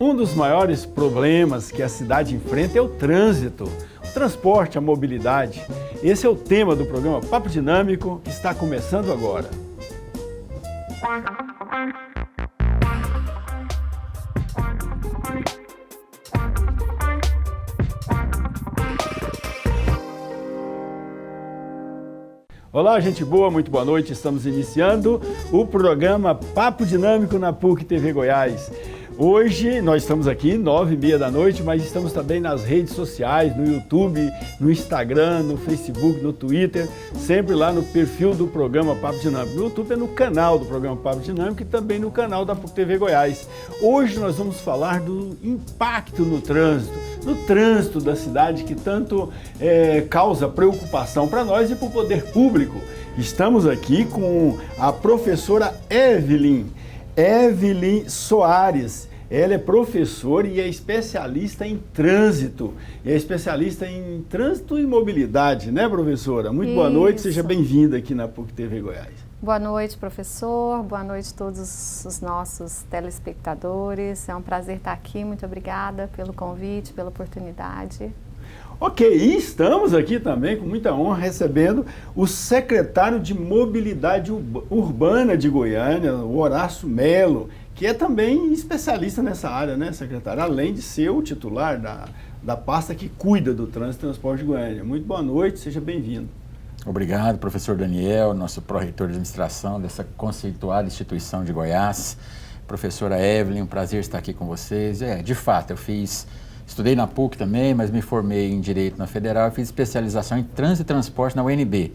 Um dos maiores problemas que a cidade enfrenta é o trânsito, o transporte, a mobilidade. Esse é o tema do programa Papo Dinâmico, que está começando agora. Olá, gente boa, muito boa noite. Estamos iniciando o programa Papo Dinâmico na PUC TV Goiás. Hoje nós estamos aqui, 9h30 da noite, mas estamos também nas redes sociais, no YouTube, no Instagram, no Facebook, no Twitter, sempre lá no perfil do programa Papo Dinâmico. No YouTube é no canal do programa Papo Dinâmico e também no canal da PUC TV Goiás. Hoje nós vamos falar do impacto no trânsito da cidade, que tanto causa preocupação para nós e para o poder público. Estamos aqui com a professora Evelyn Soares. Ela é professora e é especialista em trânsito. E mobilidade, né, professora? Muito boa noite, seja bem-vinda aqui na PUC TV Goiás. Boa noite, professor. Boa noite a todos os nossos telespectadores. É um prazer estar aqui. Muito obrigada pelo convite, pela oportunidade. Ok, e estamos aqui também com muita honra recebendo o secretário de Mobilidade Urbana de Goiânia, o Horácio Melo, que é também especialista nessa área, né, secretário? Além de ser o titular da pasta que cuida do trânsito e transporte de Goiânia. Muito boa noite, seja bem-vindo. Obrigado, professor Daniel, nosso pró-reitor de administração dessa conceituada instituição de Goiás. Professora Evelyn, um prazer estar aqui com vocês. De fato, estudei na PUC também, mas me formei em Direito na Federal e fiz especialização em Trânsito e Transporte na UNB.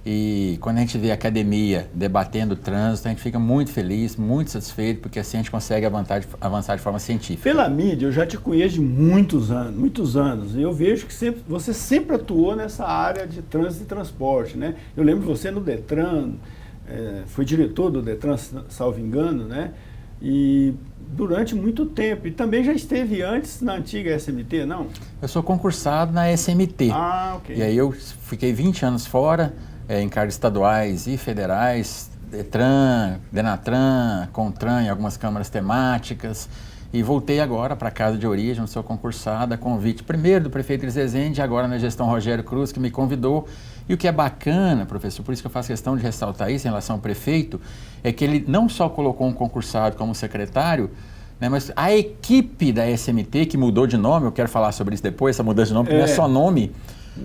E quando a gente vê a academia debatendo o trânsito, a gente fica muito feliz, muito satisfeito, porque assim a gente consegue avançar de forma científica. Pela mídia, eu já te conheço de muitos anos, e eu vejo que você sempre atuou nessa área de trânsito e transporte, né? Eu lembro de você no Detran, foi diretor do Detran, salvo engano, né? E durante muito tempo. E também já esteve antes na antiga SMT, não? Eu sou concursado na SMT. Ah, ok. E aí eu fiquei 20 anos fora, em cargos estaduais e federais, Detran, Denatran, Contran, em algumas câmaras temáticas. E voltei agora para a casa de origem, onde sou concursado, a convite primeiro do prefeito Elis Rezende, agora na gestão Rogério Cruz, que me convidou. E o que é bacana, professor, por isso que eu faço questão de ressaltar isso em relação ao prefeito, é que ele não só colocou um concursado como secretário, né, mas a equipe da SMT, que mudou de nome, eu quero falar sobre isso depois, essa mudança de nome, porque não é só nome,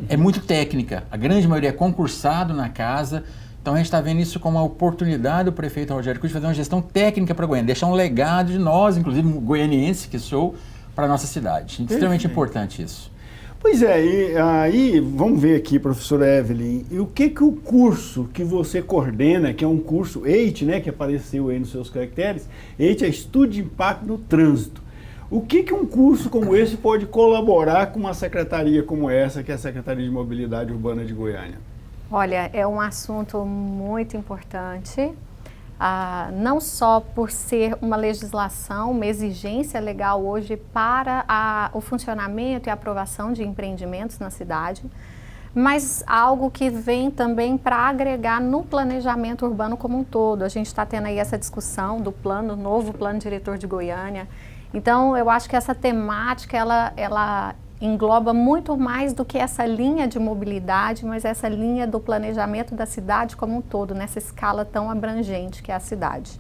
é muito técnica. A grande maioria é concursado na casa. Então a gente está vendo isso como uma oportunidade do prefeito Rogério Cruz de fazer uma gestão técnica para Goiânia, deixar um legado de nós, inclusive goianiense que sou, para a nossa cidade. Extremamente importante isso. Pois é, e aí vamos ver aqui, professora Evelyn, e o que o curso que você coordena, que é um curso EIT, né, que apareceu aí nos seus caracteres, EIT é Estudo de Impacto no Trânsito. O que um curso como esse pode colaborar com uma secretaria como essa, que é a Secretaria de Mobilidade Urbana de Goiânia? Olha, é um assunto muito importante, não só por ser uma legislação, uma exigência legal hoje para o funcionamento e aprovação de empreendimentos na cidade, mas algo que vem também para agregar no planejamento urbano como um todo. A gente está tendo aí essa discussão do novo plano diretor de Goiânia. Então, eu acho que essa temática, ela engloba muito mais do que essa linha de mobilidade, mas essa linha do planejamento da cidade como um todo, nessa escala tão abrangente que é a cidade.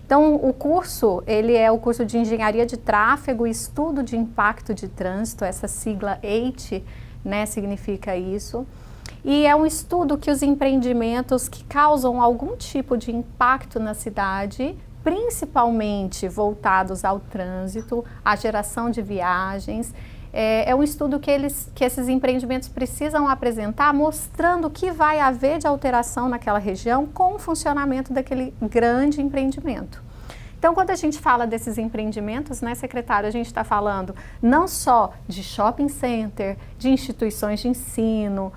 Então, o curso, ele é o curso de Engenharia de Tráfego e Estudo de Impacto de Trânsito, essa sigla EIT, né, significa isso. E é um estudo que os empreendimentos que causam algum tipo de impacto na cidade, principalmente voltados ao trânsito, à geração de viagens, é um estudo que esses empreendimentos precisam apresentar, mostrando o que vai haver de alteração naquela região com o funcionamento daquele grande empreendimento. Então, quando a gente fala desses empreendimentos, né, secretário, a gente está falando não só de shopping center, de instituições de ensino,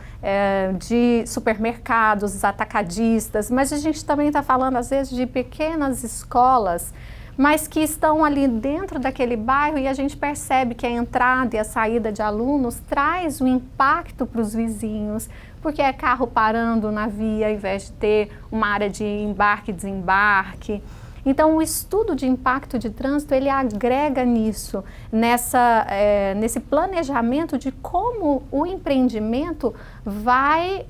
de supermercados, atacadistas, mas a gente também está falando, às vezes, de pequenas escolas, mas que estão ali dentro daquele bairro e a gente percebe que a entrada e a saída de alunos traz um impacto para os vizinhos, porque é carro parando na via ao invés de ter uma área de embarque e desembarque. Então, o estudo de impacto de trânsito, ele agrega nisso, nesse planejamento de como o empreendimento vai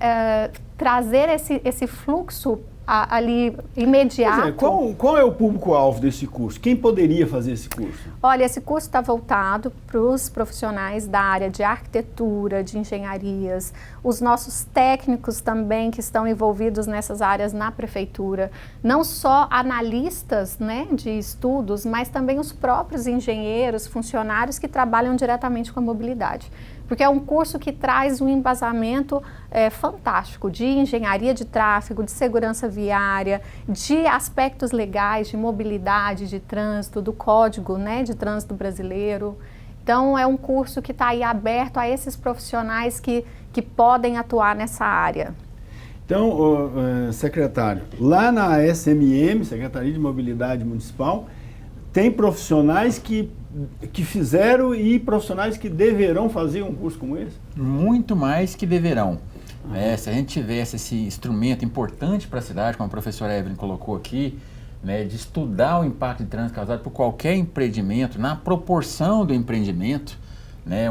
trazer esse fluxo ali imediato. Qual é o público-alvo desse curso? Quem poderia fazer esse curso? Olha, esse curso está voltado para os profissionais da área de arquitetura, de engenharias, os nossos técnicos também que estão envolvidos nessas áreas na prefeitura, não só analistas, né, de estudos, mas também os próprios engenheiros, funcionários que trabalham diretamente com a mobilidade. Porque é um curso que traz um embasamento fantástico de engenharia de tráfego, de segurança viária, de aspectos legais, de mobilidade, de trânsito, do código, né, de trânsito brasileiro. Então, é um curso que está aí aberto a esses profissionais que podem atuar nessa área. Então, secretário, lá na SMM, Secretaria de Mobilidade Municipal, tem profissionais que fizeram e profissionais que deverão fazer um curso como esse? Muito mais que deverão. Se a gente tivesse esse instrumento importante para a cidade, como a professora Evelyn colocou aqui, né, de estudar o impacto de trânsito causado por qualquer empreendimento, na proporção do empreendimento, né,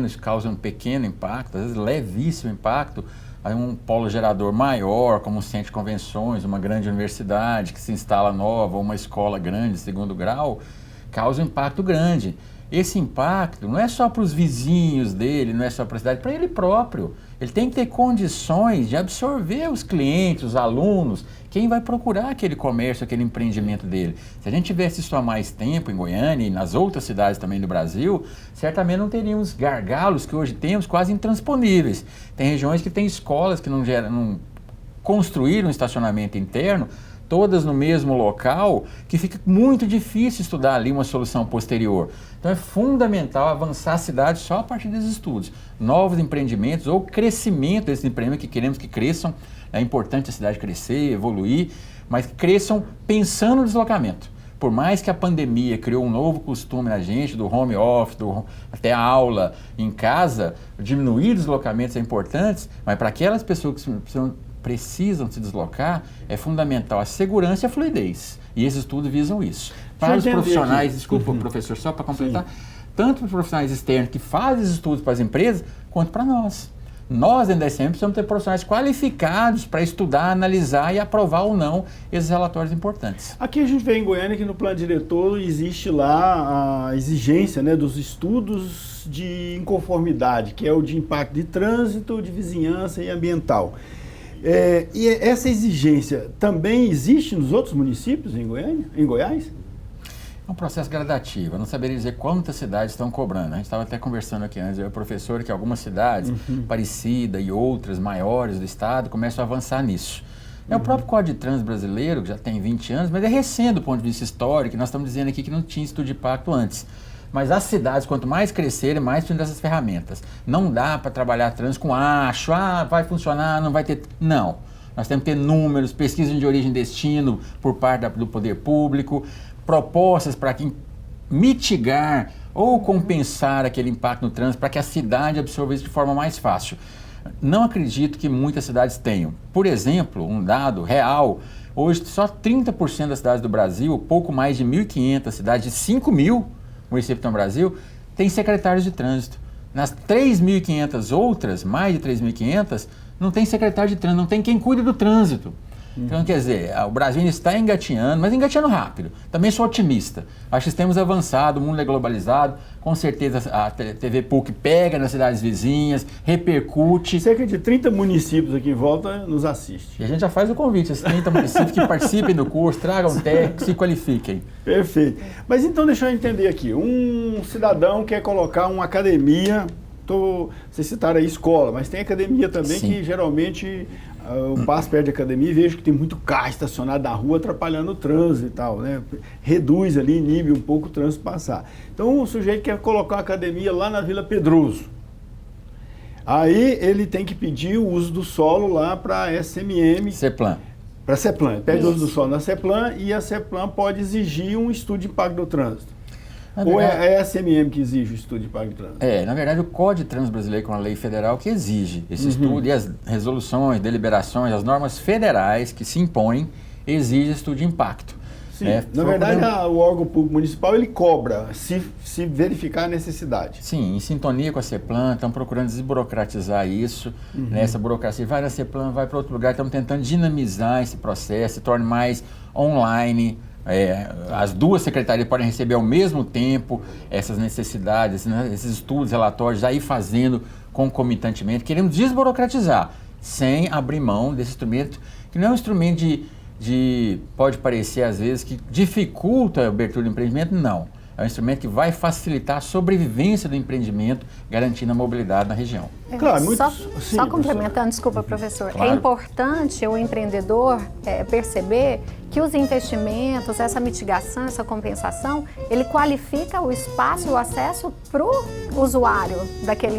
isso causa um pequeno impacto, às vezes levíssimo impacto, aí um polo gerador maior, como um centro de convenções, uma grande universidade que se instala nova, ou uma escola grande de segundo grau, causa um impacto grande. Esse impacto não é só para os vizinhos dele, não é só para a cidade, para ele próprio. Ele tem que ter condições de absorver os clientes, os alunos, quem vai procurar aquele comércio, aquele empreendimento dele. Se a gente tivesse isso há mais tempo em Goiânia e nas outras cidades também do Brasil, certamente não teríamos gargalos que hoje temos quase intransponíveis. Tem regiões que têm escolas que não construíram um estacionamento interno, todas no mesmo local, que fica muito difícil estudar ali uma solução posterior. Então é fundamental avançar a cidade só a partir desses estudos. Novos empreendimentos ou crescimento desses empreendimentos que queremos que cresçam. É importante a cidade crescer, evoluir, mas que cresçam pensando no deslocamento. Por mais que a pandemia criou um novo costume na gente, do home office, até a aula em casa, diminuir deslocamentos é importante, mas para aquelas pessoas que precisam se deslocar, é fundamental a segurança e a fluidez. E esses estudos visam isso. Para os profissionais, desculpa, professor, só para completar, tanto para os profissionais externos que fazem esses estudos para as empresas, quanto para nós. Nós, dentro da SM, precisamos ter profissionais qualificados para estudar, analisar e aprovar ou não esses relatórios importantes. Aqui a gente vê em Goiânia que no plano diretor existe lá a exigência, né, dos estudos de inconformidade, que é o de impacto de trânsito, de vizinhança e ambiental. E essa exigência também existe nos outros municípios em Goiânia, em Goiás? É um processo gradativo. Eu não saberia dizer quantas cidades estão cobrando. A gente estava até conversando aqui antes, eu e o professor, que algumas cidades, Aparecida e outras maiores do estado, começam a avançar nisso. O próprio Código de Trânsito brasileiro, que já tem 20 anos, mas é recente do ponto de vista histórico, nós estamos dizendo aqui que não tinha estudo de impacto antes. Mas as cidades, quanto mais crescerem, mais precisam dessas ferramentas. Não dá para trabalhar trânsito com acho, vai funcionar, não vai ter... Não. Nós temos que ter números, pesquisa de origem e destino por parte do poder público, propostas para mitigar ou compensar aquele impacto no trânsito para que a cidade absorva isso de forma mais fácil. Não acredito que muitas cidades tenham. Por exemplo, um dado real, hoje só 30% das cidades do Brasil, pouco mais de 1.500 cidades, de 5.000 municípios no Brasil, tem secretários de trânsito. Nas 3.500 outras, mais de 3.500, não tem secretário de trânsito, não tem quem cuide do trânsito. Então, quer dizer, o Brasil ainda está engatinhando, mas engatinhando rápido. Também sou otimista. Acho que temos avançado, o mundo é globalizado, com certeza a TV PUC pega nas cidades vizinhas, repercute. Cerca de 30 municípios aqui em volta nos assistem. E a gente já faz o convite, esses 30 municípios que participem do curso, tragam técnicos, se qualifiquem. Perfeito. Mas então deixa eu entender aqui, um cidadão quer colocar uma academia, vocês citaram aí escola, mas tem academia também. Sim. Que geralmente eu passo perto da academia e vejo que tem muito carro estacionado na rua atrapalhando o trânsito e tal, né? Reduz ali, inibe um pouco o trânsito passar. Então o sujeito quer colocar uma academia lá na Vila Pedroso. Aí ele tem que pedir o uso do solo lá para a SMM. CEPLAN. Para a CEPLAN. Pede o uso do solo na CEPLAN e a CEPLAN pode exigir um estudo de impacto do trânsito. Ou é a SMM que exige o estudo de impacto de trânsito? Na verdade, o Código de Trânsito brasileiro, com a lei federal, que exige esse estudo, e as resoluções, deliberações, as normas federais que se impõem, exigem estudo de impacto. Sim, né? na verdade o órgão público municipal ele cobra se verificar a necessidade. Sim, em sintonia com a CEPLAN, estamos procurando desburocratizar isso, né? Essa burocracia vai na CEPLAN, vai para outro lugar, estamos tentando dinamizar esse processo, se torne mais online. As duas secretarias podem receber ao mesmo tempo essas necessidades, né? Esses estudos, relatórios, aí fazendo concomitantemente. Queremos desburocratizar, sem abrir mão desse instrumento, que não é um instrumento pode parecer às vezes que dificulta a abertura do empreendimento, não. É um instrumento que vai facilitar a sobrevivência do empreendimento, garantindo a mobilidade na região. Claro, só complementando, desculpa, professor. Claro. É importante o empreendedor perceber que os investimentos, essa mitigação, essa compensação, ele qualifica o espaço e o acesso para o usuário daquele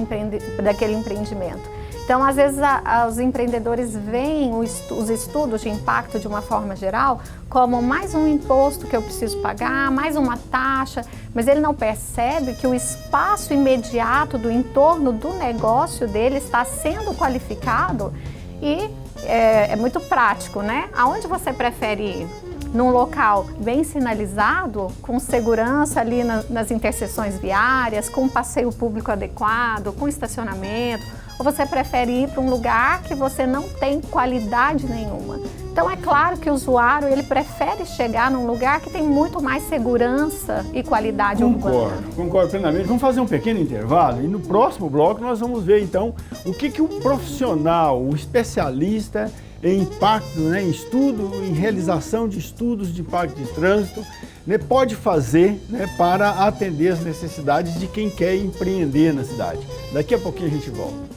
empreendimento. Então, às vezes, os empreendedores veem os estudos de impacto de uma forma geral como mais um imposto que eu preciso pagar, mais uma taxa, mas ele não percebe que o espaço imediato do entorno do negócio dele está sendo qualificado e é muito prático, né? Aonde você prefere ir? Num local bem sinalizado, com segurança ali nas interseções viárias, com um passeio público adequado, com estacionamento, ou você prefere ir para um lugar que você não tem qualidade nenhuma? Então é claro que o usuário ele prefere chegar num lugar que tem muito mais segurança e qualidade urbana. Concordo plenamente. Vamos fazer um pequeno intervalo e no próximo bloco nós vamos ver então o que o profissional, o especialista em impacto, né, em estudo, em realização de estudos de impacto de trânsito, né, pode fazer, né, para atender as necessidades de quem quer empreender na cidade. Daqui a pouquinho a gente volta.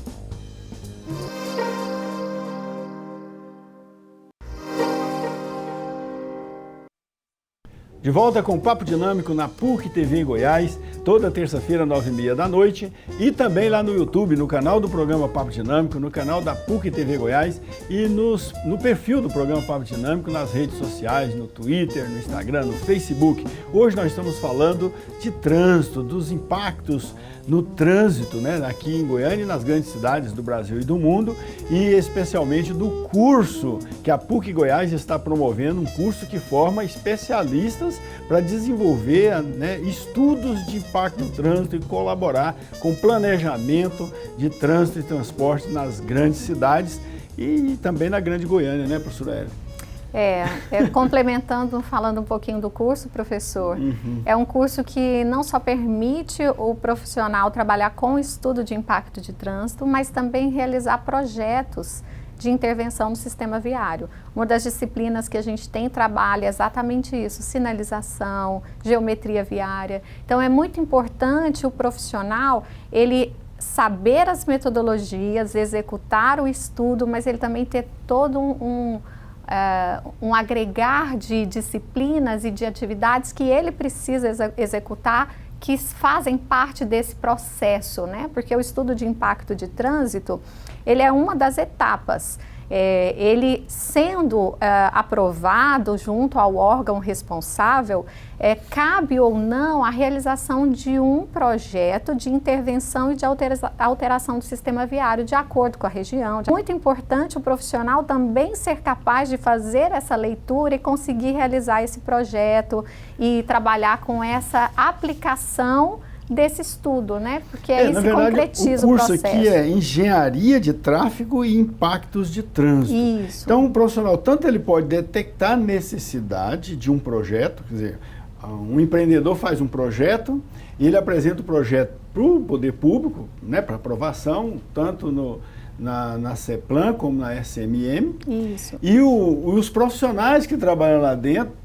De volta com o Papo Dinâmico na PUC TV Goiás, toda terça-feira, 9h30 da noite, e também lá no YouTube, no canal do programa Papo Dinâmico, no canal da PUC TV Goiás e no perfil do programa Papo Dinâmico nas redes sociais, no Twitter, no Instagram, no Facebook. Hoje nós estamos falando de trânsito, dos impactos no trânsito, né, aqui em Goiânia e nas grandes cidades do Brasil e do mundo, e especialmente do curso que a PUC Goiás está promovendo, um curso que forma especialistas para desenvolver, né, estudos de impacto no trânsito e colaborar com planejamento de trânsito e transporte nas grandes cidades e também na grande Goiânia, né, professora Hélia? Complementando, falando um pouquinho do curso, professor, é um curso que não só permite o profissional trabalhar com estudo de impacto de trânsito, mas também realizar projetos de intervenção no sistema viário. Uma das disciplinas que a gente tem trabalha exatamente isso, sinalização, geometria viária. Então é muito importante o profissional, ele saber as metodologias, executar o estudo, mas ele também ter todo um agregar de disciplinas e de atividades que ele precisa executar, que fazem parte desse processo, né? Porque o estudo de impacto de trânsito, ele é uma das etapas. Ele sendo aprovado junto ao órgão responsável, cabe ou não a realização de um projeto de intervenção e de alteração do sistema viário de acordo com a região. É muito importante o profissional também ser capaz de fazer essa leitura e conseguir realizar esse projeto e trabalhar com essa aplicação desse estudo, né? Porque aí se concretiza o processo. O curso aqui é Engenharia de Tráfego e Impactos de Trânsito. Isso. Então, o profissional, tanto ele pode detectar a necessidade de um projeto, quer dizer, um empreendedor faz um projeto e ele apresenta o projeto para o poder público, né, para aprovação, tanto na CEPLAN como na SMM. Isso. E os profissionais que trabalham lá dentro,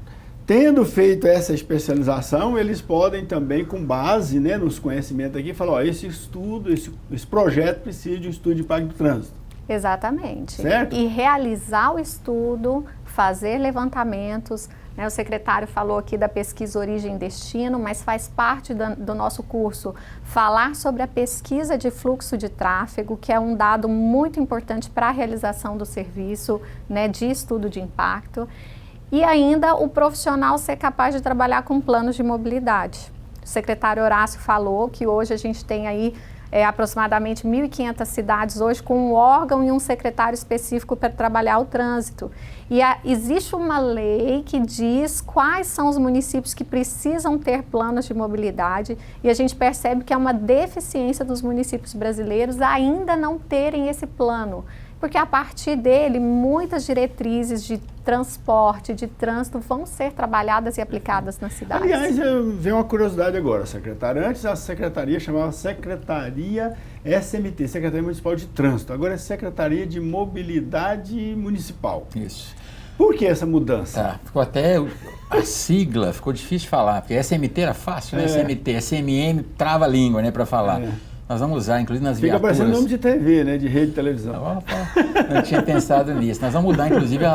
tendo feito essa especialização, eles podem também, com base, né, nos conhecimentos aqui, falar, ó, esse estudo, esse projeto precisa de um estudo de impacto do trânsito. Exatamente. Certo? E realizar o estudo, fazer levantamentos, né, o secretário falou aqui da pesquisa origem e destino, mas faz parte do nosso curso falar sobre a pesquisa de fluxo de tráfego, que é um dado muito importante para a realização do serviço, né, de estudo de impacto. E ainda o profissional ser capaz de trabalhar com planos de mobilidade. O secretário Horácio falou que hoje a gente tem aí aproximadamente 1.500 cidades hoje com um órgão e um secretário específico para trabalhar o trânsito. E existe uma lei que diz quais são os municípios que precisam ter planos de mobilidade, e a gente percebe que é uma deficiência dos municípios brasileiros ainda não terem esse plano. Porque a partir dele, muitas diretrizes de transporte, de trânsito vão ser trabalhadas e aplicadas nas cidades. Aliás, vem uma curiosidade agora, secretária. Antes a secretaria chamava Secretaria SMT, Secretaria Municipal de Trânsito. Agora é Secretaria de Mobilidade Municipal. Isso. Por que essa mudança? Tá, ficou até a sigla, ficou difícil de falar, porque SMT era fácil, né? SMT, SMM trava a língua, né, para falar. Nós vamos usar, inclusive nas viaturas... Fica parecendo nome de TV, né? De rede de televisão. Eu tinha pensado nisso. Nós vamos mudar, inclusive,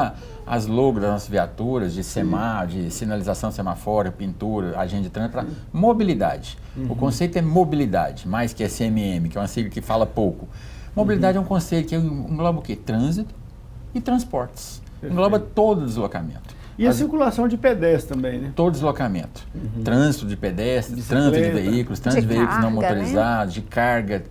as logos das nossas viaturas, de de sinalização sematória, pintura, agente de trânsito, para mobilidade. O conceito é mobilidade, mais que SMM, que é uma sigla que fala pouco. Mobilidade é um conceito que engloba o quê? Trânsito e transportes. Perfeito. Engloba todo o deslocamento. E a circulação de pedestres também, né? Todo deslocamento. Trânsito de pedestres, trânsito de veículos, trânsito de veículos não motorizados, de carga,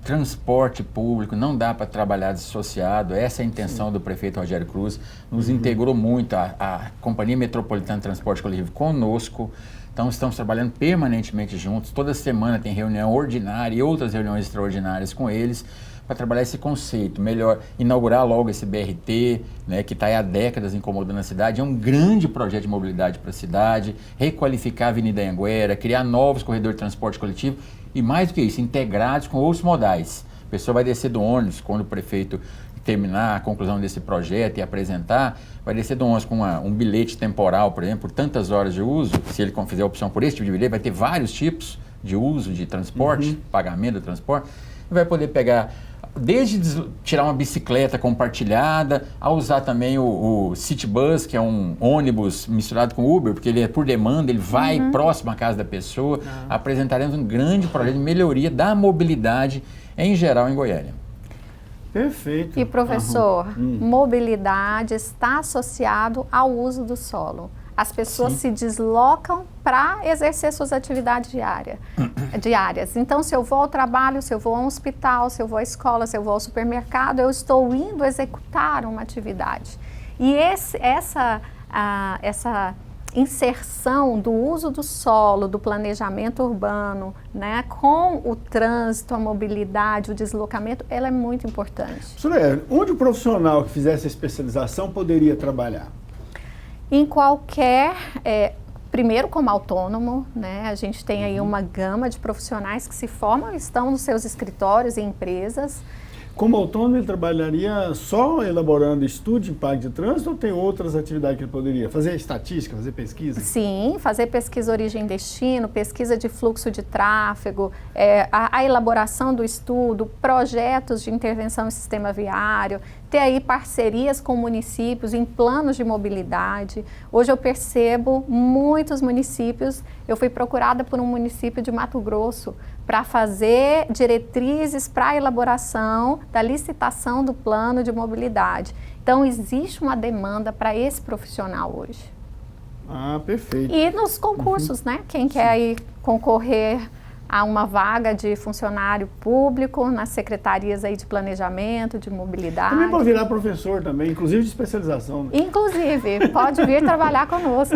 transporte público. Não dá para trabalhar desassociado. Essa é a intenção do prefeito Rogério Cruz. Nos integrou muito a Companhia Metropolitana de Transporte Coletivo conosco. Então, estamos trabalhando permanentemente juntos. Toda semana tem reunião ordinária e outras reuniões extraordinárias com eles, para trabalhar esse conceito, melhor inaugurar logo esse BRT, né, que está há décadas incomodando a cidade. É um grande projeto de mobilidade para a cidade, requalificar a Avenida Anhanguera, criar novos corredores de transporte coletivo e, mais do que isso, integrados com outros modais. A pessoa vai descer do ônibus quando o prefeito terminar a conclusão desse projeto e apresentar, vai descer do ônibus com um bilhete temporal, por exemplo, por tantas horas de uso. Se ele fizer a opção por esse tipo de bilhete, vai ter vários tipos de uso de transporte, pagamento do transporte, e vai poder pegar... Desde tirar uma bicicleta compartilhada, a usar também o City Bus, que é um ônibus misturado com Uber, porque ele é por demanda, ele vai próximo à casa da pessoa. Apresentaremos um grande projeto de melhoria da mobilidade em geral em Goiânia. Perfeito. E professor, mobilidade está associado ao uso do solo. As pessoas se deslocam para exercer suas atividades diárias. Então, se eu vou ao trabalho, se eu vou a um hospital, se eu vou à escola, se eu vou ao supermercado, eu estou indo executar uma atividade. E essa inserção do uso do solo, do planejamento urbano, né, com o trânsito, a mobilidade, o deslocamento, ela é muito importante. Professora, onde o profissional que fizesse a especialização poderia trabalhar? Em qualquer, primeiro como autônomo, né? A gente tem aí uma gama de profissionais que se formam e estão nos seus escritórios e empresas. Como autônomo, ele trabalharia só elaborando estudo de impacto de trânsito ou tem outras atividades que ele poderia? Fazer estatística, fazer pesquisa? Sim, fazer pesquisa origem-destino, pesquisa de fluxo de tráfego, a elaboração do estudo, projetos de intervenção em sistema viário, ter aí parcerias com municípios em planos de mobilidade. Hoje eu percebo muitos municípios, eu fui procurada por um município de Mato Grosso para fazer diretrizes para a elaboração da licitação do plano de mobilidade. Então, existe uma demanda para esse profissional hoje. Ah, perfeito. E nos concursos, né? Quem quer aí concorrer a uma vaga de funcionário público nas secretarias aí de planejamento, de mobilidade. Também pode virar professor também, inclusive de especialização. Né? Inclusive, pode vir trabalhar conosco.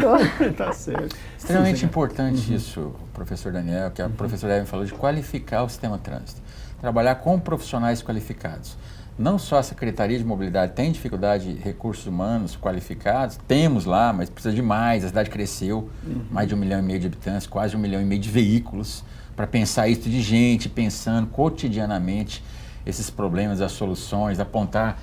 Tá certo. Extremamente importante isso, professor Daniel, que a professora Evelyn falou, de qualificar o sistema trânsito. Trabalhar com profissionais qualificados. Não só a Secretaria de Mobilidade tem dificuldade de recursos humanos qualificados, temos lá, mas precisa de mais, a cidade cresceu, mais de 1,5 milhão de habitantes, quase 1,5 milhão de veículos, para pensar isso de gente, pensando cotidianamente esses problemas, as soluções, apontar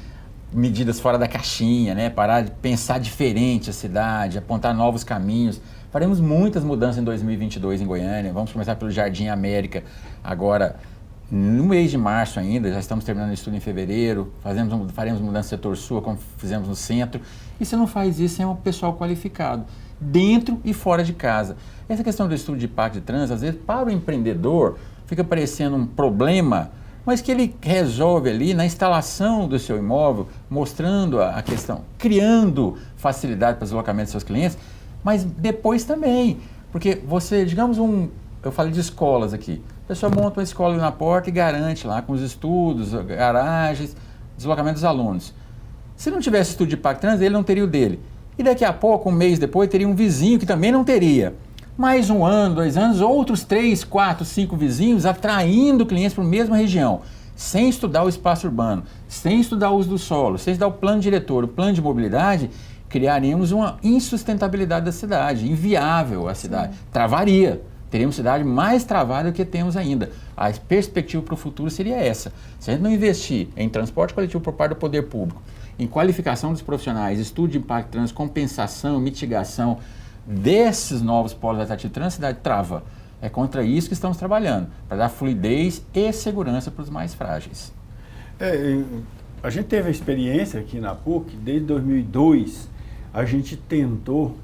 medidas fora da caixinha, né? Parar de pensar diferente a cidade, apontar novos caminhos. Faremos muitas mudanças em 2022 em Goiânia, vamos começar pelo Jardim América agora, no mês de março ainda, já estamos terminando o estudo em fevereiro, faremos mudança no setor sul, como fizemos no centro, e você não faz isso sem um pessoal qualificado, dentro e fora de casa. Essa questão do estudo de impacto de trânsito, às vezes, para o empreendedor, fica parecendo um problema, mas que ele resolve ali na instalação do seu imóvel, mostrando a questão, criando facilidade para o deslocamento dos seus clientes, mas depois também, porque você, digamos eu falei de escolas aqui, A pessoa monta uma escola ali na porta e garante lá com os estudos, garagens, deslocamento dos alunos. Se não tivesse estudo de impacto de trânsito, ele não teria o dele. E daqui a pouco, um mês depois, teria um vizinho que também não teria. Mais 1 ano, 2 anos, outros 3, 4, 5 vizinhos atraindo clientes para a mesma região, sem estudar o espaço urbano, sem estudar o uso do solo, sem estudar o plano diretor, o plano de mobilidade, criaríamos uma insustentabilidade da cidade, inviável a cidade, travaria. Teríamos cidade mais travada do que temos ainda. A perspectiva para o futuro seria essa. Se a gente não investir em transporte coletivo por parte do poder público, em qualificação dos profissionais, estudo de impacto de trânsito, compensação, mitigação desses novos polos atrativos de trânsito, a cidade trava. É contra isso que estamos trabalhando, para dar fluidez e segurança para os mais frágeis. A gente teve a experiência aqui na PUC, desde 2002, a gente tentou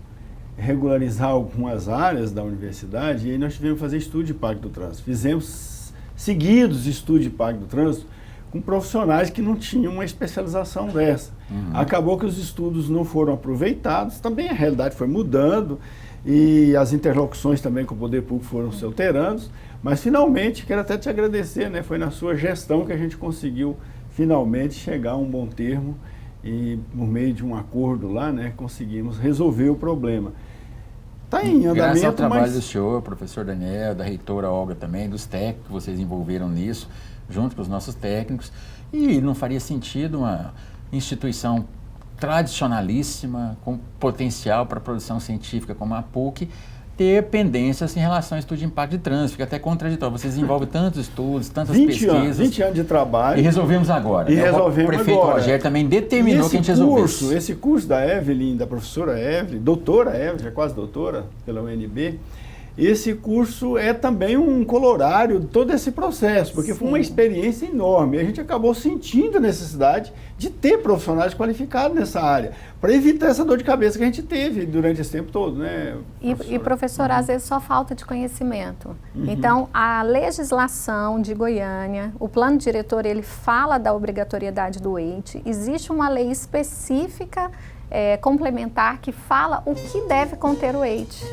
regularizar algumas áreas da universidade e aí nós tivemos que fazer estudo de impacto do trânsito. Fizemos seguidos estudos de impacto do trânsito com profissionais que não tinham uma especialização dessa. Acabou que os estudos não foram aproveitados, também a realidade foi mudando e as interlocuções também com o poder público foram se alterando, mas finalmente, quero até te agradecer, né? Foi na sua gestão que a gente conseguiu finalmente chegar a um bom termo e por meio de um acordo lá, né, conseguimos resolver o problema. Está em andamento, graças ao trabalho do senhor, professor Daniel, da reitora Olga também, dos técnicos que vocês envolveram nisso, junto com os nossos técnicos, e não faria sentido uma instituição tradicionalíssima, com potencial para a produção científica como a PUC, ter pendências em relação ao estudo de impacto de trânsito, fica até contraditório. Vocês desenvolvem tantos estudos, tantas pesquisas. 20 anos de trabalho. E resolvemos agora. O prefeito Rogério também determinou que a gente resolvesse. Esse curso da Evelyn, da professora Evelyn, doutora Evelyn, é quase doutora pela UNB, esse curso é também um colorário de todo esse processo, porque foi uma experiência enorme. A gente acabou sentindo a necessidade de ter profissionais qualificados nessa área, para evitar essa dor de cabeça que a gente teve durante esse tempo todo, né, E professor, às vezes só falta de conhecimento. Então, a legislação de Goiânia, o plano diretor, ele fala da obrigatoriedade do EIT, existe uma lei específica complementar que fala o que deve conter o EIT.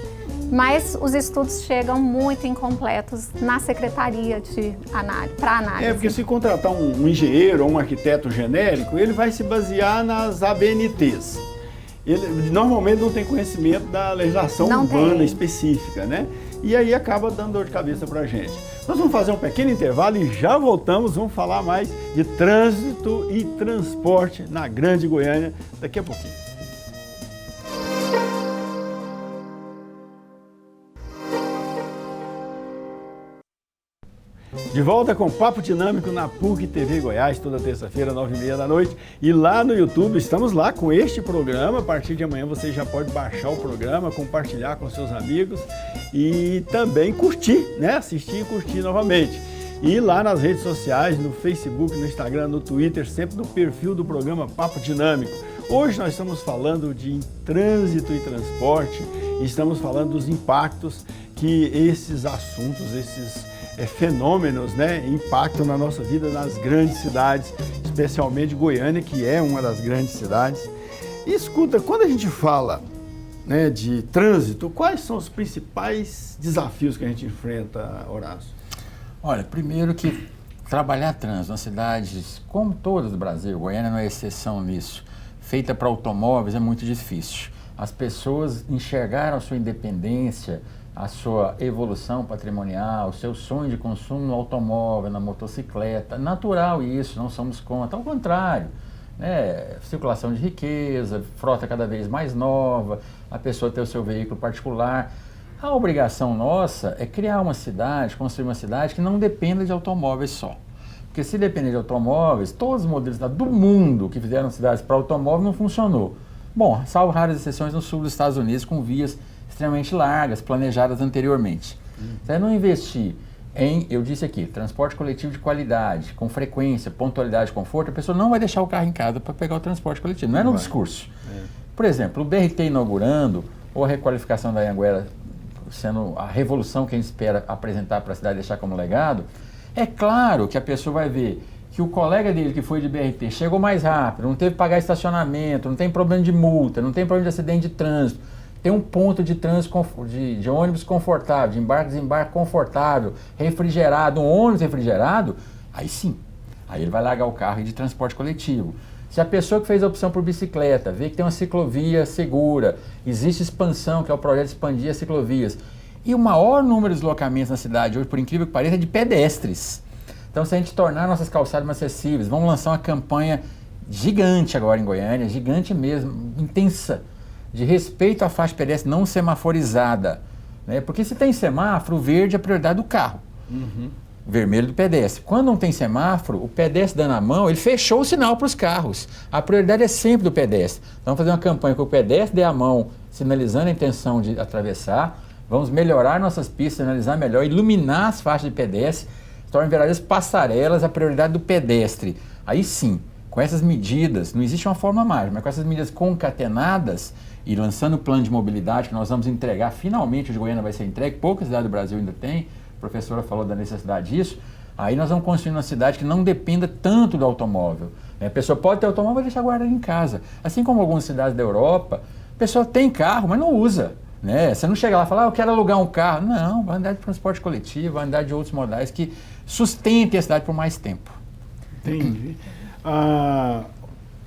Mas os estudos chegam muito incompletos na secretaria de análise, para análise. Porque se contratar um engenheiro ou um arquiteto genérico, ele vai se basear nas ABNTs. Ele normalmente não tem conhecimento da legislação urbana específica, né? E aí acaba dando dor de cabeça para a gente. Nós vamos fazer um pequeno intervalo e já voltamos, vamos falar mais de trânsito e transporte na Grande Goiânia daqui a pouquinho. De volta com Papo Dinâmico na PUC TV Goiás, toda terça-feira, 9h30 da noite. E lá no YouTube, estamos lá com este programa. A partir de amanhã você já pode baixar o programa, compartilhar com seus amigos e também curtir, né? Assistir e curtir novamente. E lá nas redes sociais, no Facebook, no Instagram, no Twitter, sempre no perfil do programa Papo Dinâmico. Hoje nós estamos falando de trânsito e transporte e estamos falando dos impactos que esses assuntos, esses fenômenos, né, impactam na nossa vida nas grandes cidades, especialmente Goiânia, que é uma das grandes cidades. E escuta, quando a gente fala, né, de trânsito, quais são os principais desafios que a gente enfrenta, Horácio? Olha, primeiro que trabalhar trânsito nas cidades, como todas do Brasil, Goiânia não é exceção nisso, feita para automóveis é muito difícil. As pessoas enxergaram a sua independência, a sua evolução patrimonial, o seu sonho de consumo no automóvel, na motocicleta. Natural isso, não somos contra, ao contrário, né? Circulação de riqueza, frota cada vez mais nova, a pessoa ter o seu veículo particular. A obrigação nossa é criar uma cidade, construir uma cidade que não dependa de automóveis só. Porque se depender de automóveis, todos os modelos do mundo que fizeram cidades para automóvel não funcionou. Bom, salvo raras exceções no sul dos Estados Unidos com vias extremamente largas, planejadas anteriormente. Você não investir em, eu disse aqui, transporte coletivo de qualidade, com frequência, pontualidade, conforto, a pessoa não vai deixar o carro em casa para pegar o transporte coletivo, não é no discurso. Por exemplo, o BRT inaugurando, ou a requalificação da Anhanguera sendo a revolução que a gente espera apresentar para a cidade, deixar como legado, é claro que a pessoa vai ver que o colega dele que foi de BRT chegou mais rápido, não teve que pagar estacionamento, não tem problema de multa, não tem problema de acidente de trânsito, ter um ponto de trânsito de ônibus confortável, de embarque e desembarque confortável, refrigerado, um ônibus refrigerado, aí sim, aí ele vai largar o carro e ir de transporte coletivo. Se a pessoa que fez a opção por bicicleta vê que tem uma ciclovia segura, existe expansão, que é o projeto de expandir as ciclovias, e o maior número de deslocamentos na cidade hoje, por incrível que pareça, é de pedestres. Então, se a gente tornar nossas calçadas mais acessíveis, vamos lançar uma campanha gigante agora em Goiânia, gigante mesmo, intensa, de respeito à faixa pedestre não semaforizada, né? Porque se tem semáforo, o verde é a prioridade do carro, vermelho do pedestre. Quando não tem semáforo, o pedestre dando a mão, ele fechou o sinal para os carros. A prioridade é sempre do pedestre. Então, vamos fazer uma campanha que o pedestre dê a mão, sinalizando a intenção de atravessar, vamos melhorar nossas pistas, sinalizar melhor, iluminar as faixas de pedestre, tornar verdadeiras passarelas a prioridade do pedestre. Aí sim, com essas medidas, não existe uma forma mágica, mas com essas medidas concatenadas e lançando o plano de mobilidade que nós vamos entregar, finalmente o de Goiânia vai ser entregue, poucas cidades do Brasil ainda tem, a professora falou da necessidade disso, aí nós vamos construir uma cidade que não dependa tanto do automóvel. A pessoa pode ter automóvel e deixar guardado em casa. Assim como algumas cidades da Europa, a pessoa tem carro, mas não usa. Né? Você não chega lá e fala, eu quero alugar um carro. Não, vai andar de transporte coletivo, vai andar de outros modais que sustentem a cidade por mais tempo. Entendi.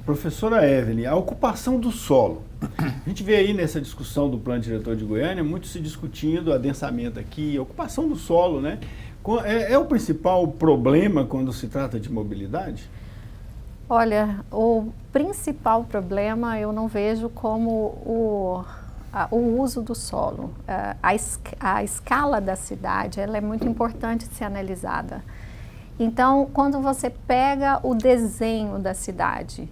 Professora Evelyn, a ocupação do solo. A gente vê aí nessa discussão do plano diretor de Goiânia, muito se discutindo adensamento aqui, a ocupação do solo, né? É o principal problema quando se trata de mobilidade? Olha, o principal problema eu não vejo como o uso do solo. A escala da cidade, ela é muito importante de ser analisada. Então, quando você pega o desenho da cidade,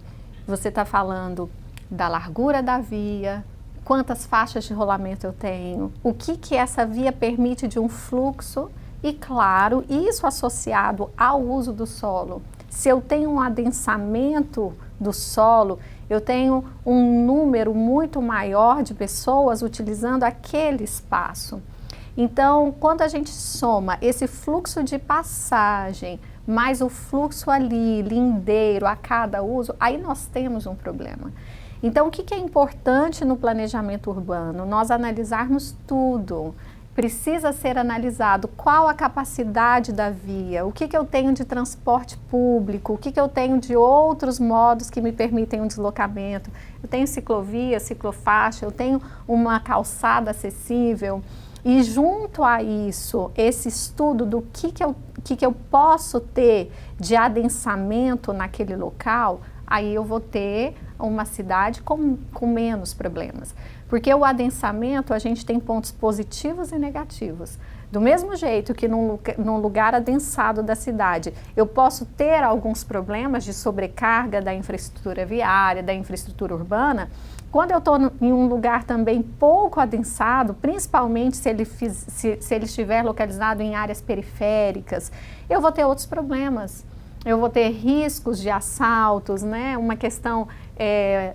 você está falando da largura da via, quantas faixas de rolamento eu tenho, o que essa via permite de um fluxo e, claro, isso associado ao uso do solo. Se eu tenho um adensamento do solo, eu tenho um número muito maior de pessoas utilizando aquele espaço. Então, quando a gente soma esse fluxo de passagem, mais o fluxo ali, lindeiro, a cada uso, aí nós temos um problema. Então, o que é importante no planejamento urbano? Nós analisarmos tudo. Precisa ser analisado qual a capacidade da via, o que eu tenho de transporte público, o que eu tenho de outros modos que me permitem um deslocamento. Eu tenho ciclovia, ciclofaixa, eu tenho uma calçada acessível. E junto a isso, esse estudo do que eu posso ter de adensamento naquele local, aí eu vou ter uma cidade com menos problemas. Porque o adensamento, a gente tem pontos positivos e negativos. Do mesmo jeito que num lugar adensado da cidade, eu posso ter alguns problemas de sobrecarga da infraestrutura viária, da infraestrutura urbana, quando eu estou em um lugar também pouco adensado, principalmente se ele estiver localizado em áreas periféricas, eu vou ter outros problemas. Eu vou ter riscos de assaltos, né? Uma questão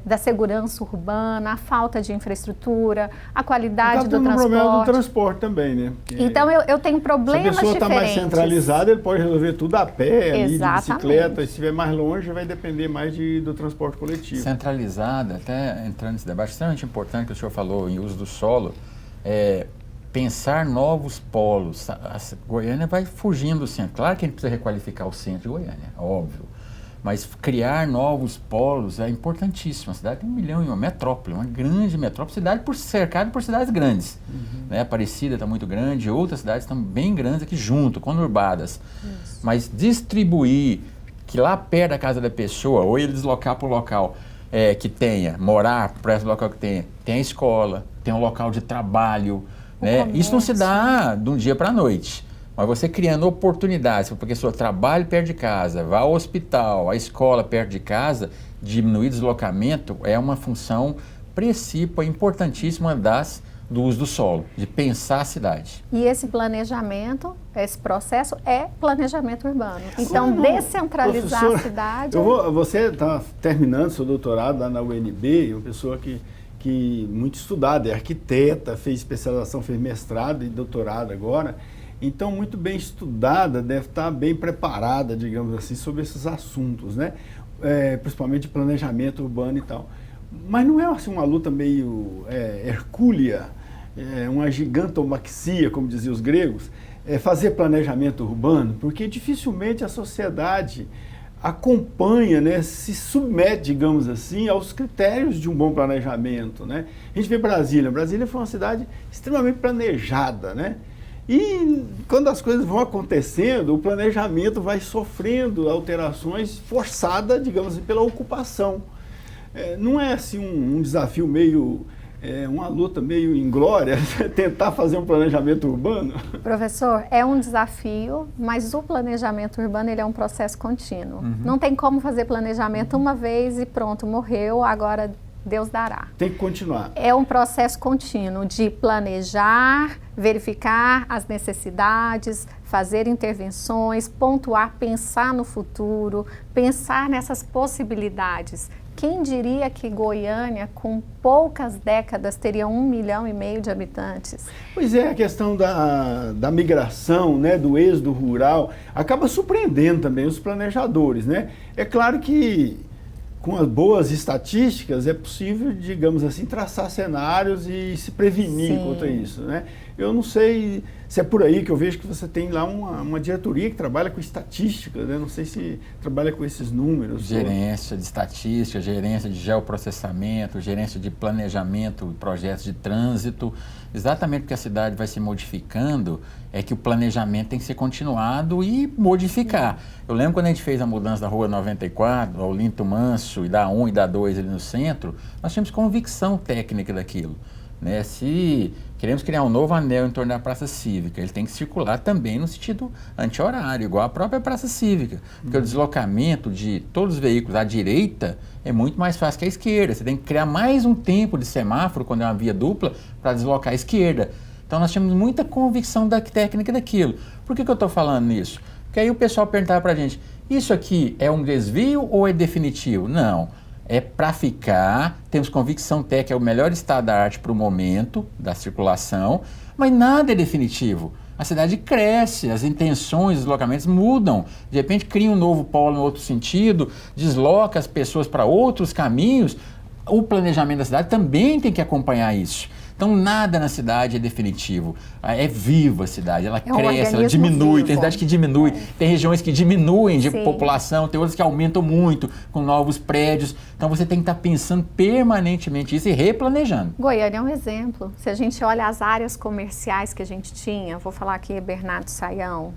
da segurança urbana, a falta de infraestrutura, a qualidade do transporte. O problema do transporte também, né? Porque então eu tenho problemas diferentes. Se a pessoa está mais centralizada, ele pode resolver tudo a pé, ali, de bicicleta. E se estiver mais longe, vai depender mais do transporte coletivo. Centralizada, até entrando nesse debate extremamente importante que o senhor falou em uso do solo, pensar novos polos. A Goiânia vai fugindo do centro. Claro que a gente precisa requalificar o centro de Goiânia, óbvio. Mas criar novos polos é importantíssimo. A cidade tem 1 milhão e uma metrópole, uma grande metrópole, cidade cercada por cidades grandes. Né? Aparecida está muito grande, outras cidades estão bem grandes aqui junto, conurbadas. Isso. Mas distribuir, que lá perto da casa da pessoa, ou ele deslocar para o local que tenha, morar para esse local que tenha a escola, tem um local de trabalho. Né? Isso não se dá de um dia para a noite. Mas você criando oportunidades, porque seu trabalho perto de casa, vá ao hospital, à escola perto de casa, diminuir o deslocamento é uma função precípua, importantíssima do uso do solo, de pensar a cidade. E esse planejamento, esse processo é planejamento urbano. Então, descentralizar a cidade... Você está terminando seu doutorado lá na UNB, uma pessoa que muito estudada, é arquiteta, fez especialização, fez mestrado e doutorado agora. Então, muito bem estudada, deve estar bem preparada, digamos assim, sobre esses assuntos, né? Principalmente de planejamento urbano e tal. Mas não é assim, uma luta meio hercúlea, uma gigantomaxia, como diziam os gregos, fazer planejamento urbano, porque dificilmente a sociedade acompanha, né, se submete, digamos assim, aos critérios de um bom planejamento, né? A gente vê Brasília. Brasília foi uma cidade extremamente planejada, né? E quando as coisas vão acontecendo, o planejamento vai sofrendo alterações forçadas, digamos assim, pela ocupação. Não é assim um desafio meio, uma luta meio inglória, tentar fazer um planejamento urbano? Professor, é um desafio, mas o planejamento urbano ele é um processo contínuo. Não tem como fazer planejamento uma vez e pronto, morreu, agora Deus dará. Tem que continuar. É um processo contínuo de planejar, verificar as necessidades, fazer intervenções, pontuar, pensar no futuro, pensar nessas possibilidades. Quem diria que Goiânia, com poucas décadas, teria 1,5 milhão de habitantes? Pois é, a questão da migração, né, do êxodo rural, acaba surpreendendo também os planejadores, né? É claro que com as boas estatísticas é possível, digamos assim, traçar cenários e se prevenir Sim. contra isso, né? Eu não sei se é por aí que eu vejo que você tem lá uma diretoria que trabalha com estatística, né? Não sei se trabalha com esses números. Gerência de estatística, gerência de geoprocessamento, gerência de planejamento e projetos de trânsito. Exatamente porque a cidade vai se modificando, é que o planejamento tem que ser continuado e modificar. Eu lembro quando a gente fez a mudança da Rua 94, ao Linto Manso, e da 1 e da 2 ali no centro, nós tínhamos convicção técnica daquilo. Né? Se queremos criar um novo anel em torno da Praça Cívica, ele tem que circular também no sentido anti-horário, igual a própria Praça Cívica, porque o deslocamento de todos os veículos à direita é muito mais fácil que a esquerda. Você tem que criar mais um tempo de semáforo, quando é uma via dupla, para deslocar à esquerda. Então nós tínhamos muita convicção da técnica daquilo. Por que eu estou falando isso? Porque aí o pessoal perguntava para a gente, isso aqui é um desvio ou é definitivo? Não. É para ficar, temos convicção técnica, é o melhor estado da arte para o momento da circulação, mas nada é definitivo. A cidade cresce, as intenções, os deslocamentos mudam. De repente cria um novo polo em outro sentido, desloca as pessoas para outros caminhos. O planejamento da cidade também tem que acompanhar isso. Então, nada na cidade é definitivo. É viva a cidade, ela cresce, ela diminui. Vivo. Tem cidade que diminui, tem regiões que diminuem de Sim. população, tem outras que aumentam muito, com novos prédios. Então, você tem que estar pensando permanentemente isso e replanejando. Goiânia é um exemplo. Se a gente olha as áreas comerciais que a gente tinha, vou falar aqui Bernardo Sayão,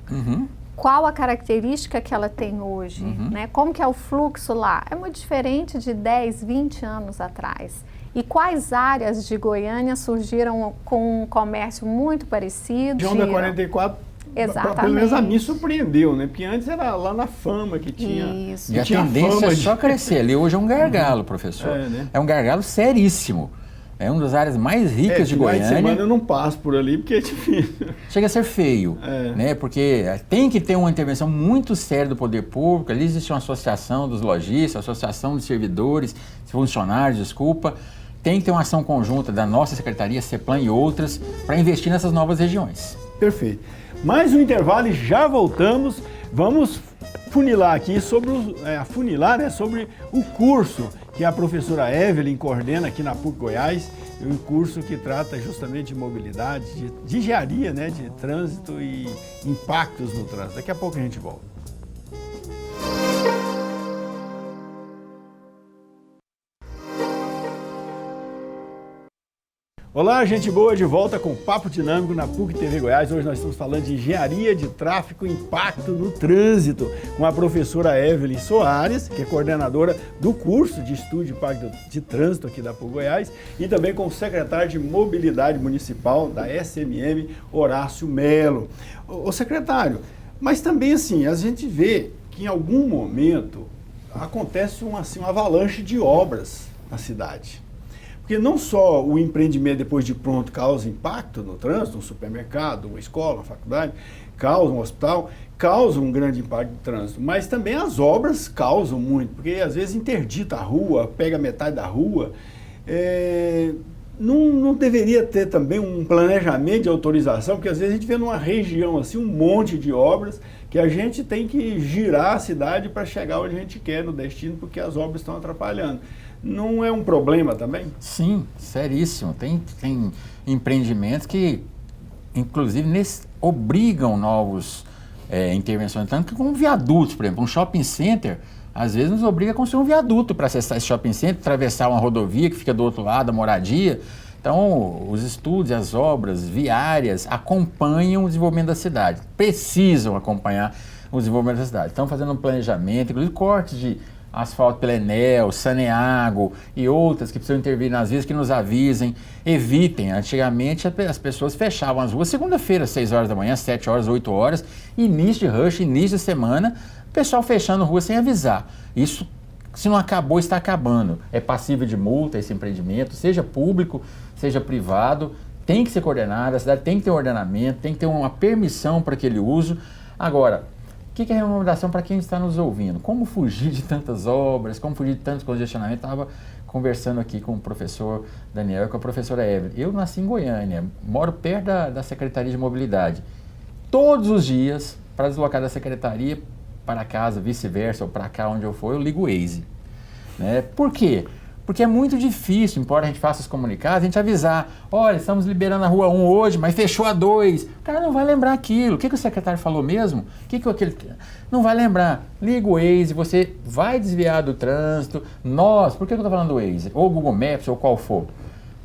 qual a característica que ela tem hoje? Né? Como que é o fluxo lá? É muito diferente de 10, 20 anos atrás. E quais áreas de Goiânia surgiram com um comércio muito parecido? João da 44, Exatamente. pelo menos a mim surpreendeu, né? Porque antes era lá na Fama que tinha... Isso. E a tendência é só crescer. Ali hoje é um gargalo, professor. Né? É um gargalo seríssimo. É uma das áreas mais ricas de Goiânia. De semana eu não passo por ali porque é difícil. Chega a ser feio, né? Porque tem que ter uma intervenção muito séria do poder público. Ali existe uma associação dos lojistas, associação de servidores, funcionários, desculpa. Tem que ter uma ação conjunta da nossa Secretaria, CEPLAN e outras, para investir nessas novas regiões. Perfeito. Mais um intervalo e já voltamos. Vamos funilar aqui sobre sobre o curso que a professora Evelyn coordena aqui na PUC Goiás, um curso que trata justamente de mobilidade, de engenharia, né, de trânsito e impactos no trânsito. Daqui a pouco a gente volta. Olá, gente boa, de volta com o Papo Dinâmico na PUC TV Goiás. Hoje nós estamos falando de engenharia de tráfego e impacto no trânsito, com a professora Evelyn Soares, que é coordenadora do curso de estudo de impacto de trânsito aqui da PUC Goiás, e também com o secretário de Mobilidade Municipal da SMM, Horácio Melo. Ô secretário, mas também assim, a gente vê que em algum momento acontece uma avalanche de obras na cidade. Porque não só o empreendimento depois de pronto causa impacto no trânsito, um supermercado, uma escola, uma faculdade, causa um hospital, causa um grande impacto no trânsito, mas também as obras causam muito, porque às vezes interdita a rua, pega metade da rua. Não deveria ter também um planejamento de autorização, porque às vezes a gente vê numa região assim um monte de obras que a gente tem que girar a cidade para chegar onde a gente quer, no destino, porque as obras estão atrapalhando. não é um problema também? Sim, seríssimo. Tem empreendimentos que, inclusive, obrigam novos intervenções, tanto que com viadutos, por exemplo, um shopping center, às vezes nos obriga a construir um viaduto para acessar esse shopping center, atravessar uma rodovia que fica do outro lado, a moradia. Então, os estudos, as obras viárias acompanham o desenvolvimento da cidade, precisam acompanhar o desenvolvimento da cidade. Estão fazendo um planejamento, inclusive cortes de asfalto pela Enel, Saneago e outras que precisam intervir nas vias, que nos avisem, evitem. Antigamente as pessoas fechavam as ruas segunda-feira, 6 horas da manhã, 7 horas, 8 horas, início de rush, início de semana, o pessoal fechando rua sem avisar. Isso, se não acabou, está acabando. É passível de multa esse empreendimento, seja público, seja privado, tem que ser coordenado, a cidade tem que ter um ordenamento, tem que ter uma permissão para aquele uso. Agora, o que é a recomendação para quem está nos ouvindo? Como fugir de tantas obras, como fugir de tantos congestionamentos? Estava conversando aqui com o professor Daniel e com a professora Evelyn. Eu nasci em Goiânia, moro perto da Secretaria de Mobilidade. Todos os dias, para deslocar da secretaria para casa, vice-versa, ou para cá onde eu for, eu ligo o Waze. Né? Por quê? Porque é muito difícil, embora a gente faça os comunicados, a gente avisar, olha, estamos liberando a rua 1 hoje, mas fechou a 2. O cara não vai lembrar aquilo. O que o secretário falou mesmo? Aquele... Não vai lembrar. Liga o Waze, você vai desviar do trânsito. Por que eu estou falando do Waze? Ou Google Maps, ou qual for.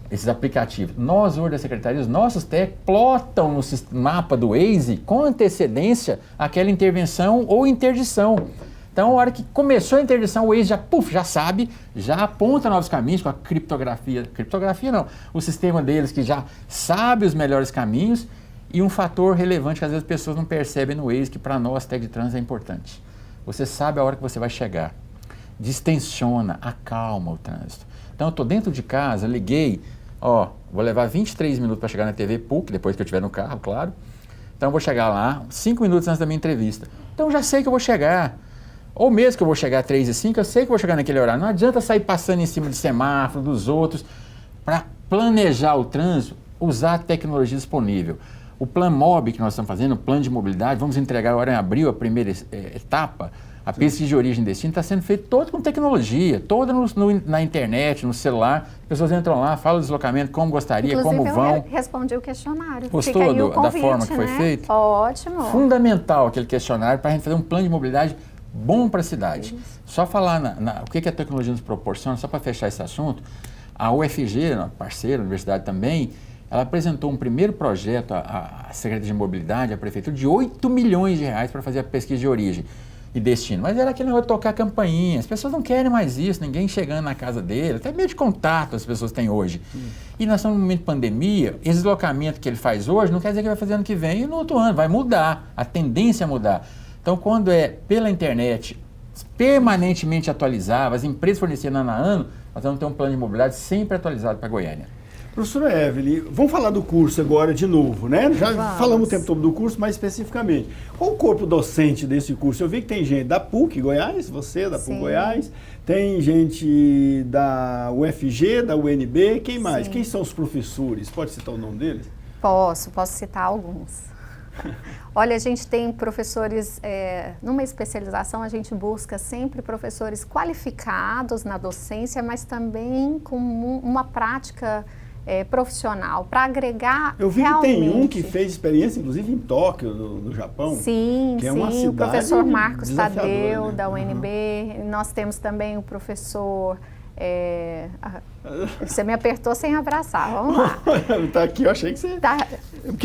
Esses aplicativos. Nós, hoje da secretaria, os nossos técnicos plotam no mapa do Waze com antecedência aquela intervenção ou interdição. Então, a hora que começou a interdição, o Waze já sabe, já aponta novos caminhos com a criptografia não, o sistema deles que já sabe os melhores caminhos e um fator relevante que às vezes as pessoas não percebem no Waze, que para nós, técnico de trânsito, é importante. Você sabe a hora que você vai chegar, distensiona, acalma o trânsito. Então, eu estou dentro de casa, liguei, vou levar 23 minutos para chegar na TV PUC, depois que eu estiver no carro, claro. Então, eu vou chegar lá 5 minutos antes da minha entrevista. Então, eu já sei que eu vou chegar. Ou mesmo que eu vou chegar às 3h05, eu sei que eu vou chegar naquele horário. Não adianta sair passando em cima de semáforo, dos outros. Para planejar o trânsito, usar a tecnologia disponível. O Plano MOB que nós estamos fazendo, o plano de mobilidade, vamos entregar agora em abril a primeira etapa. A pesquisa de origem e destino está sendo feita toda com tecnologia, toda na internet, no celular. As pessoas entram lá, falam o deslocamento, como gostaria, inclusive, como vão. Eu respondi o questionário. Gostou convite, da forma que foi feito? Ótimo. Fundamental aquele questionário para a gente fazer um plano de mobilidade bom para a cidade. Isso. Só falar o que a tecnologia nos proporciona, só para fechar esse assunto, a UFG, parceira, a universidade também, ela apresentou um primeiro projeto à Secretaria de Mobilidade, à Prefeitura, de 8 milhões de reais para fazer a pesquisa de origem e destino. Mas era aquele negócio de tocar campainha. As pessoas não querem mais isso, ninguém chegando na casa dele, até meio de contato as pessoas têm hoje. E nós estamos num momento de pandemia, esse deslocamento que ele faz hoje não quer dizer que vai fazer ano que vem e no outro ano, vai mudar, a tendência é mudar. Então, quando é pela internet, permanentemente atualizado, as empresas fornecendo ano a ano, nós vamos ter um plano de mobilidade sempre atualizado para Goiânia. Professora Evelyn, vamos falar do curso agora de novo, né? Já falamos o tempo todo do curso, mas especificamente. Qual o corpo docente desse curso? Eu vi que tem gente da PUC Goiás, você da PUC Goiás, tem gente da UFG, da UNB, quem mais? Sim. Quem são os professores? Pode citar o nome deles? Posso citar alguns. Olha, a gente tem professores, numa especialização a gente busca sempre professores qualificados na docência, mas também com uma prática profissional, para agregar. Eu vi realmente... que tem um que fez experiência, inclusive em Tóquio, no Japão. Sim, que é uma cidade o professor Marcos Tadeu, né? da UNB. Nós temos também o professor... Você me apertou sem abraçar, vamos lá. Tá aqui, eu achei que você... Tá.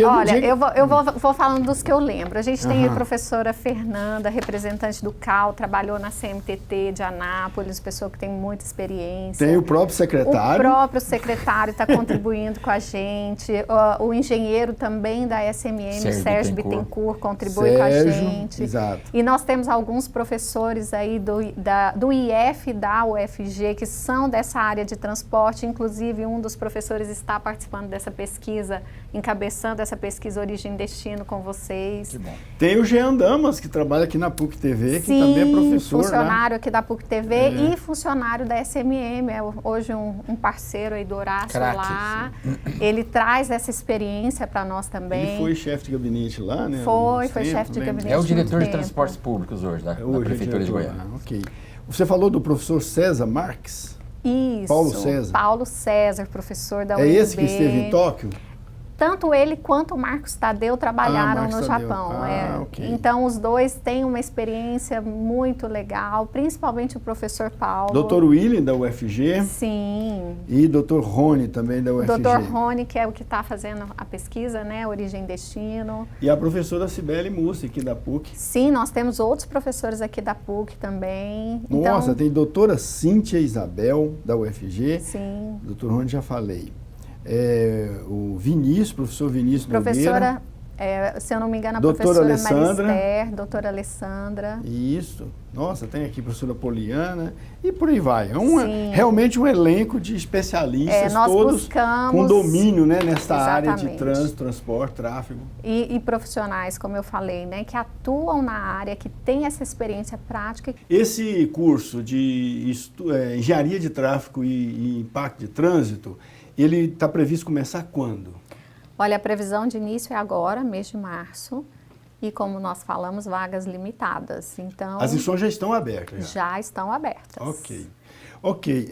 Olha, eu vou falando dos que eu lembro. A gente tem a professora Fernanda, representante do CAL, trabalhou na CMTT de Anápolis, pessoa que tem muita experiência. Tem o próprio secretário. O próprio secretário está contribuindo com a gente. O engenheiro também da SMM, Sérgio Bittencourt, contribui com a gente. Exato. E nós temos alguns professores aí do IF e da UFG que são dessa área de transporte. Inclusive, um dos professores está participando dessa pesquisa, encabeçando essa pesquisa Origem e Destino com vocês. Que bom. Tem o Jean Damas, que trabalha aqui na PUC TV, que também é professor, funcionário aqui da PUC TV e funcionário da SMM, hoje um parceiro aí do Horácio lá. Ele traz essa experiência para nós também. Ele foi chefe de gabinete lá, né? Foi chefe de gabinete. É o diretor de transportes públicos hoje da Prefeitura de Goiânia. Ok. Você falou do professor César Marques? Isso. Paulo César. Paulo César, professor da É UNB. esse que esteve em Tóquio? Tanto ele quanto o Marcos Tadeu trabalharam Marcos no Tadeu. Japão. Ok. Então, os dois têm uma experiência muito legal, principalmente o professor Paulo. Dr. William, da UFG. Sim. E Dr. Rony, também da UFG. Dr. Rony, que é o que está fazendo a pesquisa, né? Origem e Destino. E a professora Cibele Mussi, aqui da PUC. Sim, nós temos outros professores aqui da PUC também. Nossa, Então, tem doutora Cíntia Isabel, da UFG. sim. Dr. Rony já falei. O Vinícius, professor Vinícius Nogueira. Professora, se eu não me engano, a Doutora professora Alessandra. Marister, doutora Alessandra. Isso. Nossa, tem aqui a professora Poliana e por aí vai. Sim. Realmente um elenco de especialistas, Nós todos buscamos, com domínio, né, nesta área de exatamente, trânsito, transporte, tráfego. E profissionais, como eu falei, né, que atuam na área, que têm essa experiência prática. Esse curso de engenharia de tráfego e impacto de trânsito, ele está previsto começar quando? Olha, a previsão de início é agora, mês de março, e como nós falamos, vagas limitadas. Então, As inscrições já estão abertas? já estão abertas. Ok.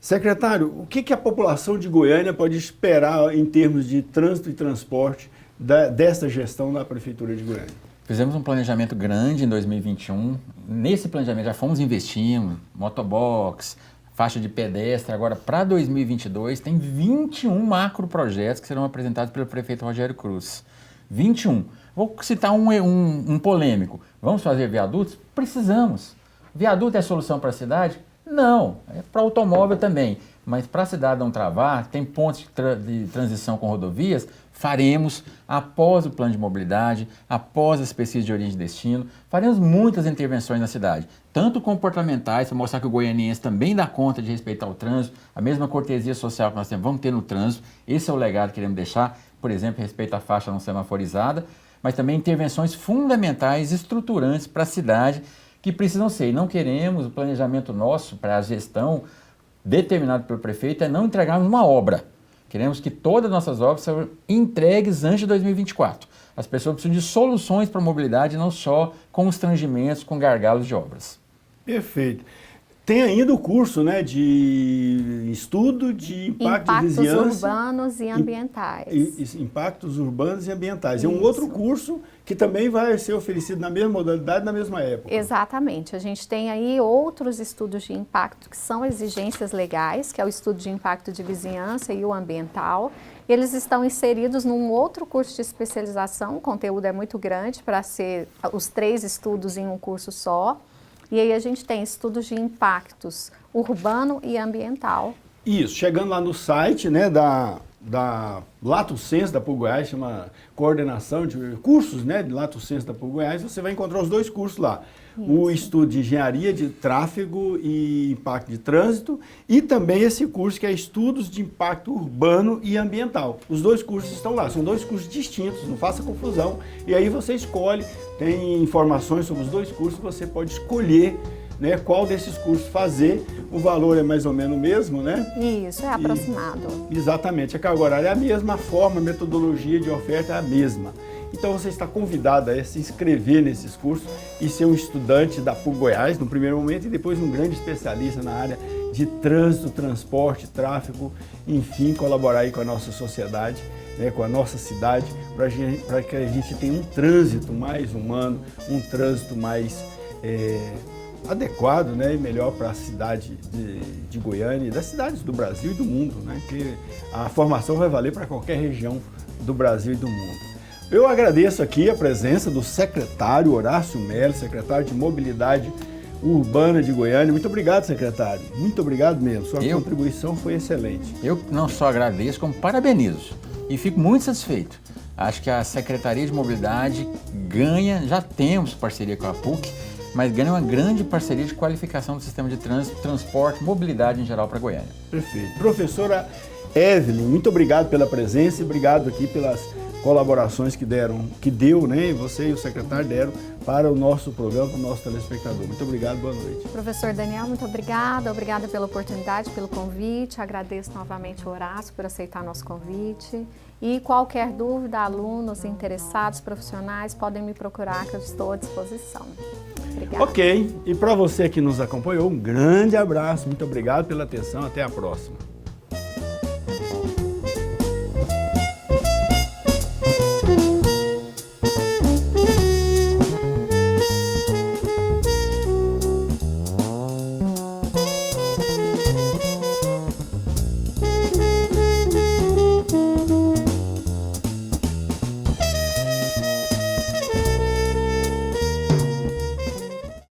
Secretário, o que a população de Goiânia pode esperar em termos de trânsito e transporte desta gestão da Prefeitura de Goiânia? Fizemos um planejamento grande em 2021. Nesse planejamento já fomos investindo, motobox, faixa de pedestre. Agora, para 2022, tem 21 macroprojetos que serão apresentados pelo prefeito Rogério Cruz. 21. Vou citar um polêmico. Vamos fazer viadutos? Precisamos. Viaduto é a solução para a cidade? Não. É para automóvel também. Mas para a cidade não travar, tem pontos de transição com rodovias, faremos após o plano de mobilidade, após as pesquisas de origem e destino, faremos muitas intervenções na cidade, tanto comportamentais, para mostrar que o goianiense também dá conta de respeitar o trânsito, a mesma cortesia social que nós vamos ter no trânsito, esse é o legado que queremos deixar, por exemplo, respeito à faixa não semaforizada, mas também intervenções fundamentais, estruturantes para a cidade, que precisam ser, e não queremos, o planejamento nosso para a gestão, determinado pelo prefeito, é não entregarmos uma obra. Queremos que todas as nossas obras sejam entregues antes de 2024. As pessoas precisam de soluções para a mobilidade, não só constrangimentos, com gargalos de obras. Perfeito. Tem ainda o curso, né, de estudo de impactos de vizinhança. Impactos urbanos e ambientais. Impactos urbanos e ambientais. É um outro curso que também vai ser oferecido na mesma modalidade, na mesma época. Exatamente. A gente tem aí outros estudos de impacto que são exigências legais, que é o estudo de impacto de vizinhança e o ambiental. Eles estão inseridos num outro curso de especialização, o conteúdo é muito grande para ser os 3 estudos em um curso só. E aí a gente tem estudos de impactos urbano e ambiental. Isso, chegando lá no site, né, da Lato Sensu da PUC Goiás, chama Coordenação de Cursos, né, de Lato Sensu da PUC Goiás, você vai encontrar os 2 cursos lá. Isso. O estudo de Engenharia de Tráfego e Impacto de Trânsito e também esse curso que é Estudos de Impacto Urbano e Ambiental. Os 2 cursos estão lá, são 2 cursos distintos, não faça confusão. E aí você escolhe, tem informações sobre os 2 cursos, você pode escolher, né, qual desses cursos fazer. O valor é mais ou menos o mesmo, né? Isso, é aproximado. Exatamente, a carga horária é a mesma, a forma, a metodologia de oferta é a mesma. Então você está convidado a se inscrever nesses cursos e ser um estudante da PUC Goiás no primeiro momento e depois um grande especialista na área de trânsito, transporte, tráfego, enfim, colaborar aí com a nossa sociedade, né, com a nossa cidade, para que a gente tenha um trânsito mais humano, um trânsito mais adequado, né, e melhor para a cidade de Goiânia e das cidades do Brasil e do mundo, né, que a formação vai valer para qualquer região do Brasil e do mundo. Eu agradeço aqui a presença do secretário Horácio Melo, secretário de Mobilidade Urbana de Goiânia. Muito obrigado, secretário. Muito obrigado mesmo. Sua contribuição foi excelente. Eu não só agradeço, como parabenizo. E fico muito satisfeito. Acho que a Secretaria de Mobilidade ganha, já temos parceria com a PUC, mas ganha uma grande parceria de qualificação do sistema de trânsito, transporte, mobilidade em geral para Goiânia. Perfeito. Professora Evelyn, muito obrigado pela presença e obrigado aqui pelas colaborações que deu, né? Você e o secretário deram para o nosso programa, para o nosso telespectador. Muito obrigado, boa noite. Professor Daniel, muito obrigada pela oportunidade, pelo convite. Agradeço novamente o Horácio por aceitar nosso convite E qualquer dúvida, alunos, interessados, profissionais, podem me procurar que eu estou à disposição. Obrigada. Ok, e para você que nos acompanhou, um grande abraço, muito obrigado pela atenção, até a próxima.